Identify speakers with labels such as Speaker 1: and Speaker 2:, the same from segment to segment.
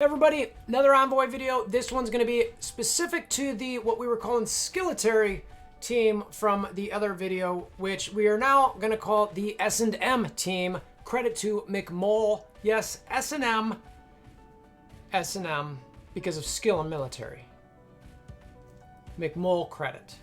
Speaker 1: Everybody, another Envoy video. This one's going to be specific to the what we were calling skilletary team from the other video, which we are now going to call the S&M team. Credit to McMole. Yes, S&M, because of skill and military. McMole credit.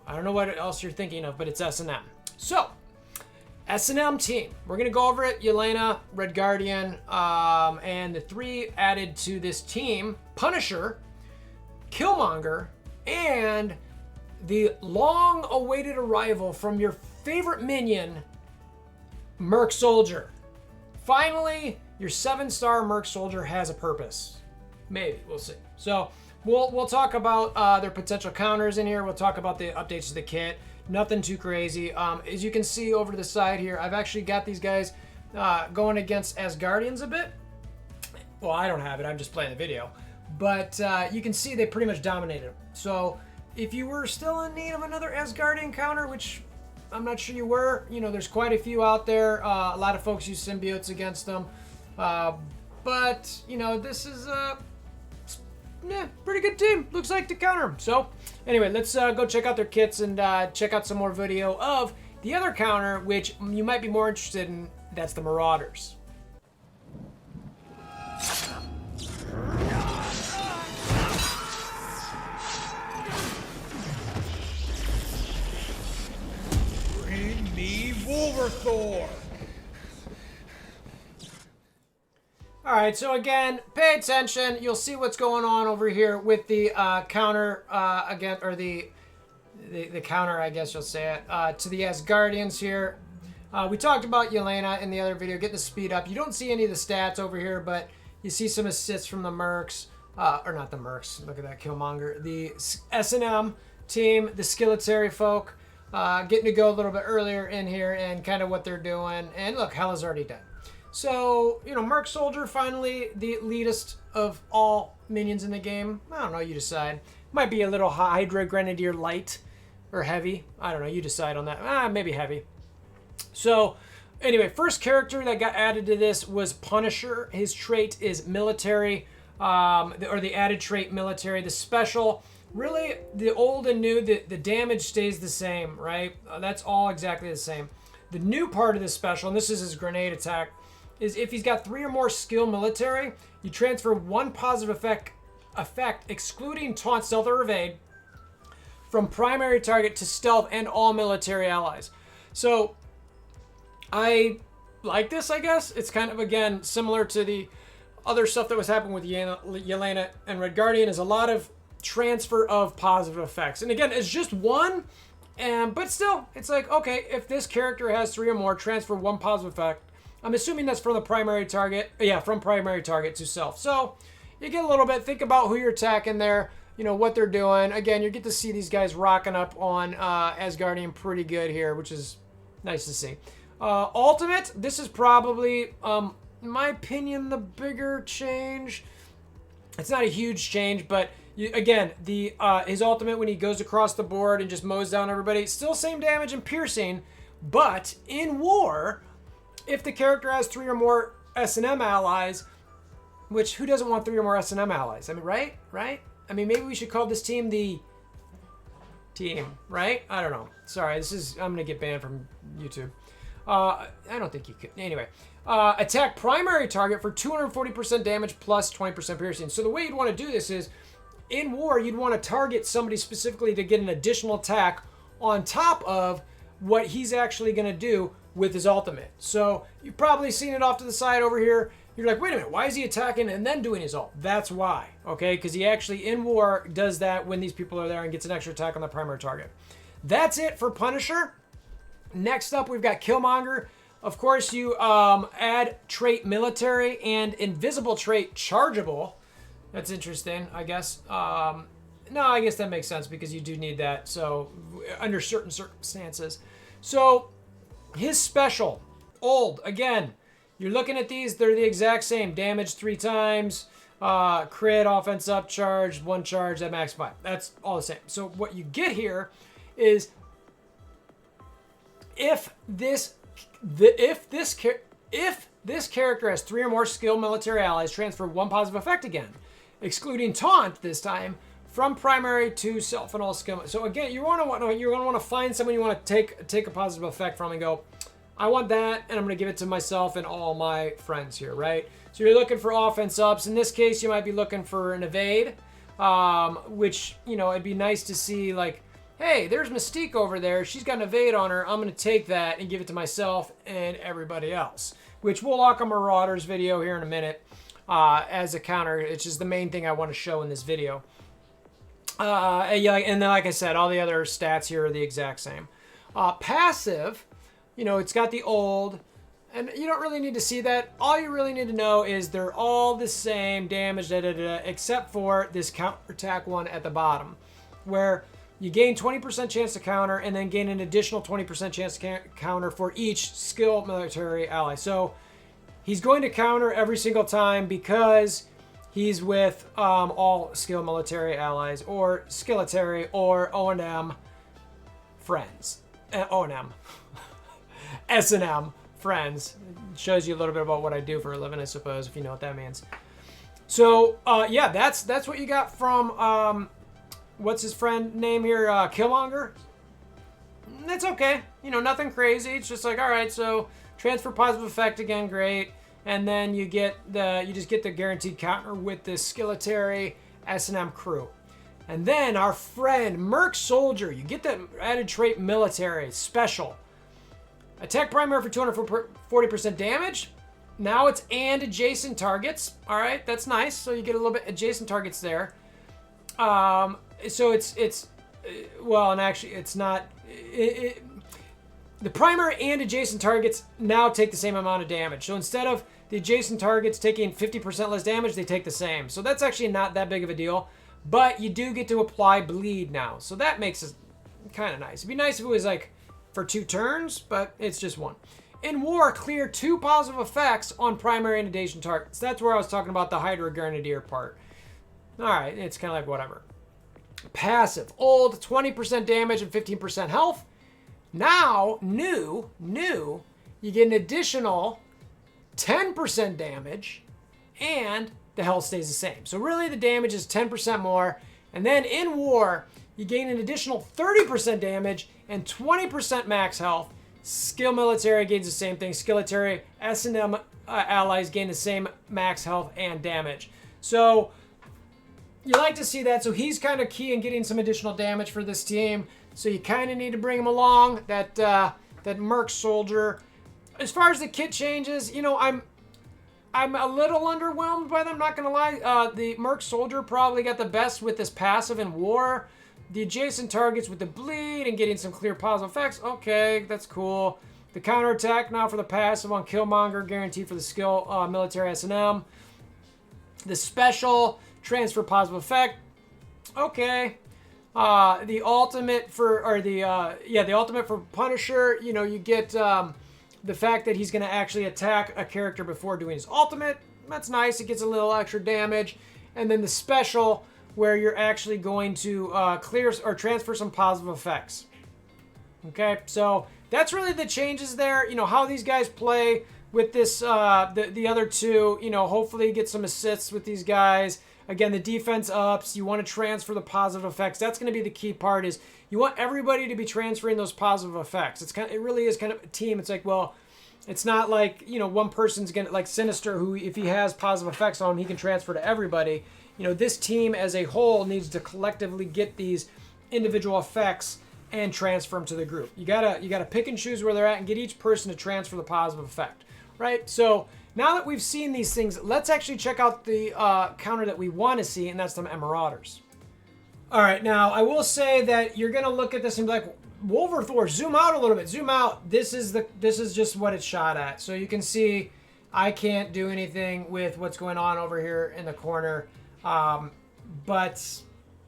Speaker 1: I don't know what else you're thinking of, but it's S&M. So, S&M team. We're going to go over it. Yelena, Red Guardian, and the three added to this team, Punisher, Killmonger, and the long-awaited arrival from your favorite minion, Merc Soldier. Finally, your 7-star Merc Soldier has a purpose. Maybe. We'll see. So, we'll talk about their potential counters in here. We'll talk about the updates to the kit. Nothing too crazy. As you can see over to the side here, I've actually got these guys going against Asgardians a bit. Well, I don't have it. I'm just playing the video. But you can see they pretty much dominated them. So if you were still in need of another Asgardian counter, which I'm not sure you were, you know, there's quite a few out there. A lot of folks use symbiotes against them. But, you know, this is pretty good team. Looks like to counter them. So anyway, let's go check out their kits and check out some more video of the other counter, which you might be more interested in. That's the Marauders.
Speaker 2: Bring me WolverThor.
Speaker 1: All right, so again, pay attention. You'll see what's going on over here with the counter again, or the counter, I guess you'll say it, to the Asgardians here. We talked about Yelena in the other video, getting the speed up. You don't see any of the stats over here, but you see some assists from the Mercs, or not the Mercs. Look at that Killmonger. The S&M team, the skilletary folk, getting to go a little bit earlier in here and kind of what they're doing. And look, hell is already done. So, you know, Merc Soldier, finally the elitist of all minions in the game. I don't know, you decide. Might be a little Hydra Grenadier light or heavy. I don't know, you decide on that. Maybe heavy. So, anyway, first character that got added to this was Punisher. His trait is military, or the added trait military. The special, really, the old and new, the damage stays the same, right? That's all exactly the same. The new part of the special, and this is his grenade attack, is if he's got 3 or more skill military, you transfer 1 positive effect excluding taunt, stealth, or evade from primary target to stealth and all military allies. So I like this, I guess. It's kind of, again, similar to the other stuff that was happening with Yelena and Red Guardian, is a lot of transfer of positive effects. And again, it's just 1, but still, it's like, okay, if this character has 3 or more, transfer 1 positive effect. I'm assuming that's from the primary target. Yeah, from primary target to self. So you get a little bit, think about who you're attacking there, you know, what they're doing. Again, you get to see these guys rocking up on Asgardian pretty good here, which is nice to see. Ultimate, this is probably, in my opinion, the bigger change. It's not a huge change, but again, his ultimate when he goes across the board and just mows down everybody, still same damage and piercing, but in war, if the character has 3 or more S&M allies, which who doesn't want 3 or more S&M allies? I mean, right? I mean, maybe we should call this team the team, right? I don't know. Sorry, I'm going to get banned from YouTube. I don't think you could. Anyway, attack primary target for 240% damage plus 20% piercing. So the way you'd want to do this is, in war, you'd want to target somebody specifically to get an additional attack on top of what he's actually going to do with his ultimate. So you've probably seen it off to the side over here. You're like, wait a minute, why is he attacking and then doing his ult? That's why, okay? Because he actually, in war, does that when these people are there and gets an extra attack on the primary target. That's it for Punisher. Next up, we've got Killmonger. Of course, you add trait military and invisible trait chargeable. That's interesting, I guess. No, I guess that makes sense because you do need that. So under certain circumstances. So his special, old, again, you're looking at these, they're the exact same. Damage 3 times, crit, offense up, charge, 1 charge, at max 5. That's all the same. So what you get here is if this this character has 3 or more skilled military allies transfer 1 positive effect again, excluding taunt this time from primary to self and all skill. So again, you're gonna want to find someone you want to take a positive effect from and go, I want that, and I'm gonna give it to myself and all my friends here, right? So you're looking for offense ups. In this case, you might be looking for an evade, which, you know, it'd be nice to see, like, hey, there's Mystique over there. She's got an evade on her. I'm going to take that and give it to myself and everybody else, which we'll lock a Marauders video here in a minute as a counter. It's just the main thing I want to show in this video. And then, like I said, all the other stats here are the exact same. Passive, you know, it's got the old, and you don't really need to see that. All you really need to know is they're all the same damage, except for this counter attack one at the bottom, where you gain 20% chance to counter and then gain an additional 20% chance to counter for each skill military ally. So he's going to counter every single time because he's with all skill military allies or skilletary or O&M friends. O&M. S&M friends. Shows you a little bit about what I do for a living, I suppose, if you know what that means. So, yeah, that's what you got from... what's his friend name here? Killmonger. That's okay. You know, nothing crazy. It's just like, all right, so transfer positive effect again, great. And then you just get the guaranteed counter with this skilletary S&M crew. And then our friend Merc Soldier, you get the added trait military special. Attack primary for 240% damage. Now it's and adjacent targets. All right, that's nice. So you get a little bit adjacent targets there. So it's well, and actually it's not, the primary and adjacent targets now take the same amount of damage. So instead of the adjacent targets taking 50% less damage, they take the same. So that's actually not that big of a deal, but you do get to apply bleed now. So that makes it kind of nice. It'd be nice if it was like for 2 turns, but it's just 1. In war, clear 2 positive effects on primary and adjacent targets. That's where I was talking about the Hydra Grenadier part. All right, it's kind of like whatever. Passive, old, 20% damage and 15% health. Now, new, you get an additional 10% damage and the health stays the same. So really the damage is 10% more. And then in war, you gain an additional 30% damage and 20% max health. Skill military gains the same thing. Skilletary S&M allies gain the same max health and damage. So you like to see that. So he's kind of key in getting some additional damage for this team. So you kind of need to bring him along. That Merc Soldier. As far as the kit changes, you know, I'm a little underwhelmed by them. I'm not gonna lie. The Merc Soldier probably got the best with this passive in war. The adjacent targets with the bleed and getting some clear positive effects. Okay, that's cool. The counterattack now for the passive on Killmonger, guaranteed for the skill military S&M. The special transfer positive effect. Okay. The ultimate for the ultimate for Punisher. You know, you get the fact that he's going to actually attack a character before doing his ultimate. That's nice. It gets a little extra damage. And then the special, where you're actually going to clear or transfer some positive effects. Okay, so that's really the changes there. You know, how these guys play with this, the other two, you know, hopefully get some assists with these guys. Again, the defense ups. You want to transfer the positive effects. That's going to be the key part, is you want everybody to be transferring those positive effects. It really is kind of a team. It's like, well, it's not like, you know, one person's going to, like Sinister, who if he has positive effects on him, he can transfer to everybody. You know, this team as a whole needs to collectively get these individual effects and transfer them to the group. You gotta pick and choose where they're at and get each person to transfer the positive effect, right? So now that we've seen these things, let's actually check out the counter that we want to see, and that's the Marauders. All right, now I will say that you're gonna look at this and be like, WolverThor, zoom out a little bit, zoom out. This is just what it's shot at. So you can see I can't do anything with what's going on over here in the corner. But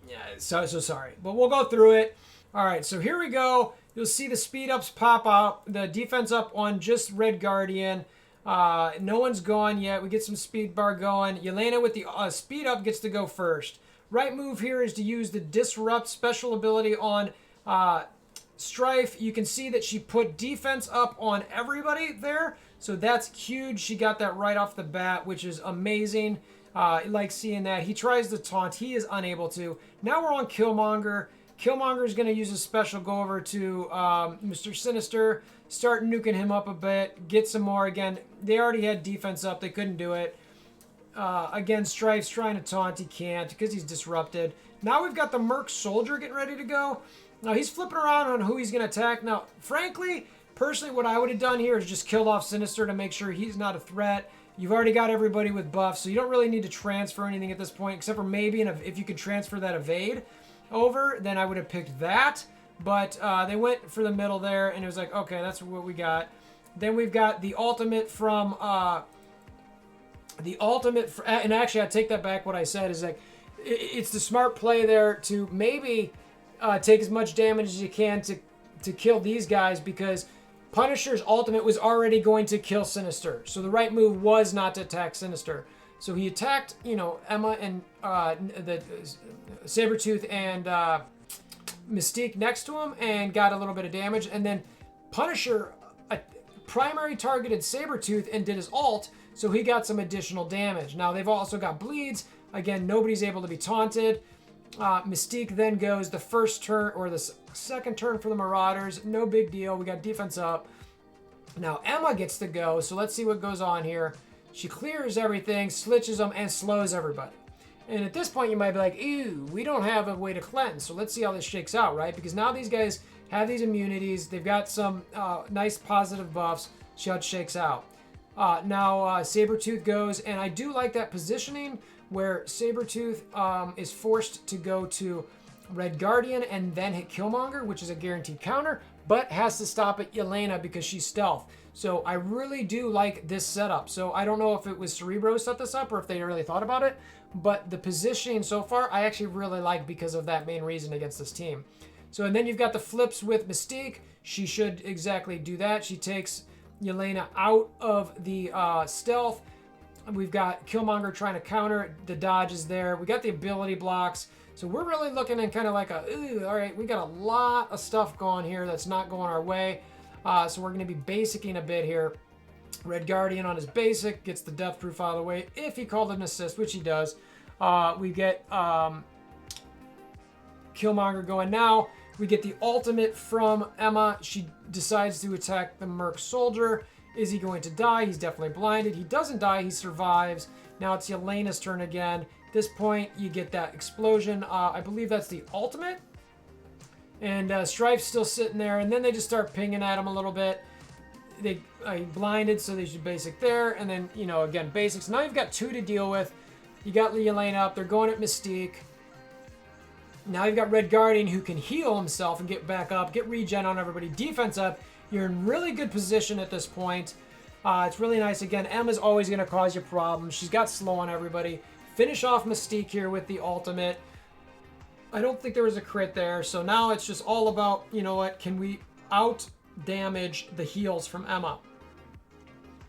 Speaker 1: yeah, so sorry, but we'll go through it. All right, so here we go. You'll see the speed ups pop up, the defense up on just Red Guardian. No one's gone yet. We get some speed bar going. Yelena with the speed up gets to go first. Right move here is to use the disrupt special ability on Strife, you can see that she put defense up on everybody there. So that's huge. She got that right off the bat, which is amazing. I like seeing that. He tries to taunt. He is unable to. Now we're on Killmonger. Killmonger is going to use a special go over to Mr. Sinister, start nuking him up a bit, get some more. Again, they already had defense up. They couldn't do it. Again, Strife's trying to taunt. He can't because he's disrupted. Now we've got the Merc Soldier getting ready to go. Now he's flipping around on who he's going to attack. Now, frankly, personally, what I would have done here is just killed off Sinister to make sure he's not a threat. You've already got everybody with buffs, so you don't really need to transfer anything at this point, except for maybe if you could transfer that evade over, then I would have picked that. But they went for the middle there, and it was like, okay, that's what we got. Then we've got the ultimate from... and actually, I take that back. What I said is like, it's the smart play there to maybe take as much damage as you can to kill these guys, because Punisher's ultimate was already going to kill Sinister. So the right move was not to attack Sinister. So he attacked, Emma and the Sabretooth and Mystique next to him and got a little bit of damage. And then Punisher primary targeted Sabretooth and did his ult, so he got some additional damage. Now they've also got bleeds. Again, nobody's able to be taunted. Mystique then goes the first turn, or the second turn for the Marauders. No big deal. We got defense up. Now Emma gets to go, so let's see what goes on here. She clears everything, slitches them, and slows everybody. And at this point, you might be like, ew, we don't have a way to cleanse. So let's see how this shakes out, right? Because now these guys have these immunities. They've got some nice positive buffs. See how it shakes out. Now Sabretooth goes, and I do like that positioning where Sabretooth is forced to go to Red Guardian and then hit Killmonger, which is a guaranteed counter, but has to stop at Yelena because she's stealth. So I really do like this setup. So I don't know if it was Cerebro set this up or if they really thought about it, but the positioning so far I actually really like because of that main reason against this team. So, and then you've got the flips with Mystique. She should exactly do that. She takes Yelena out of the stealth. We've got Killmonger trying to counter it. The dodge is there. We got the ability blocks. So we're really looking at kind of like all right, we got a lot of stuff going here that's not going our way. So we're going to be basicking a bit here. Red Guardian on his basic gets the death proof out of the way if he called an assist, which he does. We get Killmonger going now. We get the ultimate from Emma. She decides to attack the Merc Soldier. Is he going to die? He's definitely blinded. He doesn't die. He survives. Now it's Yelena's turn again. At this point, you get that explosion. I believe that's the ultimate. And Strife's still sitting there. And then they just start pinging at him a little bit. They blinded, so they should basic there. And then, again, basics. Now you've got two to deal with. You got Yelena up. They're going at Mystique. Now you've got Red Guardian who can heal himself and get back up, get regen on everybody, defense up. You're in really good position at this point. It's really nice. Again, Emma's always going to cause you problems. She's got slow on everybody. Finish off Mystique here with the ultimate. I don't think there was a crit there. So now it's just all about, can we out damage the heals from Emma?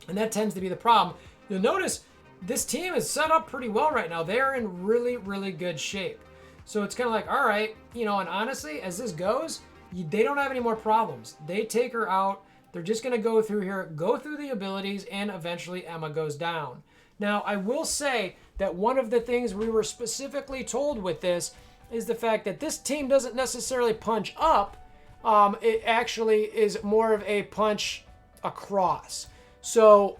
Speaker 1: And that tends to be the problem. You'll notice this team is set up pretty well right now. They are in really, really good shape. So it's kind of like, all right, and honestly, as this goes, they don't have any more problems. They take her out. They're just going to go through here, go through the abilities, and eventually Emma goes down. Now, I will say that one of the things we were specifically told with this is the fact that this team doesn't necessarily punch up. It actually is more of a punch across. So,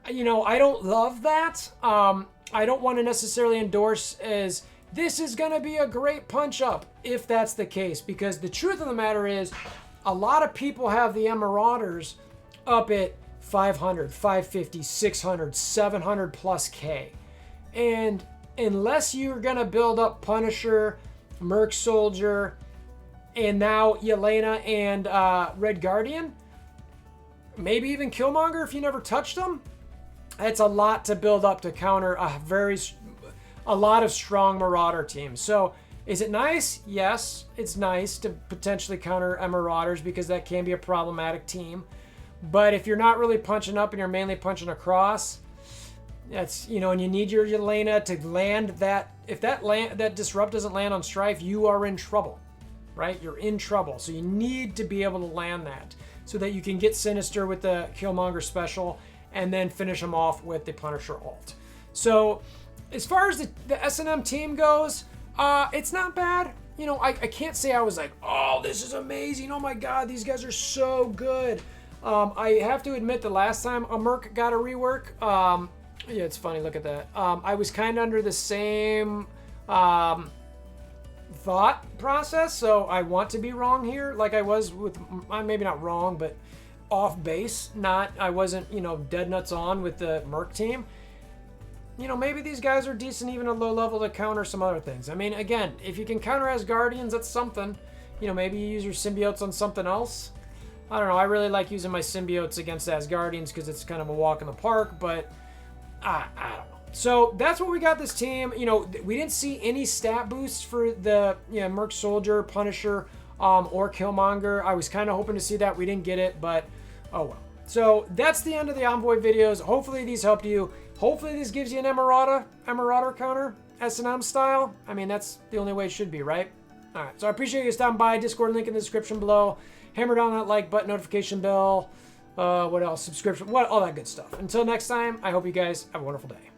Speaker 1: I don't love that. I don't want to necessarily endorse as this is going to be a great punch up if that's the case, because the truth of the matter is a lot of people have the Marauders up at 500, 550, 600, 700 plus K. And unless you're going to build up Punisher, Merc Soldier, and now Yelena and Red Guardian, maybe even Killmonger if you never touched them, it's a lot to build up to counter a lot of strong Marauder teams. So is it nice? Yes, it's nice to potentially counter Marauders because that can be a problematic team. But if you're not really punching up and you're mainly punching across, that's, and you need your Yelena to land that. If that disrupt doesn't land on Strife, you are in trouble. right? You're in trouble. So you need to be able to land that so that you can get Sinister with the Killmonger special and then finish him off with the Punisher ult. So as far as the S&M team goes, it's not bad. You know, I can't say I was like, oh, this is amazing. Oh my God, these guys are so good. I have to admit the last time a Merc got a rework, yeah, it's funny, look at that. I was kind of under the same thought process, so I want to be wrong here, like I was with, maybe not wrong, but off base. I wasn't, you know, dead nuts on with the Merc team. You know, maybe these guys are decent even at low level to counter some other things. I mean, again, if you can counter Asgardians, that's something. You know, maybe you use your symbiotes on something else. I don't know. I really like using my symbiotes against Asgardians because it's kind of a walk in the park, but I don't know. So that's what we got this team. You know, we didn't see any stat boosts for the Merc Soldier, Punisher, or Killmonger. I was kind of hoping to see that. We didn't get it, but oh well. So that's the end of the Envoy videos. Hopefully these helped you. Hopefully this gives you an Emerauder counter, S&M style. I mean, that's the only way it should be, right? All right, so I appreciate you stopping by. Discord link in the description below. Hammer down that like button, notification bell, what else? Subscription, all that good stuff. Until next time, I hope you guys have a wonderful day.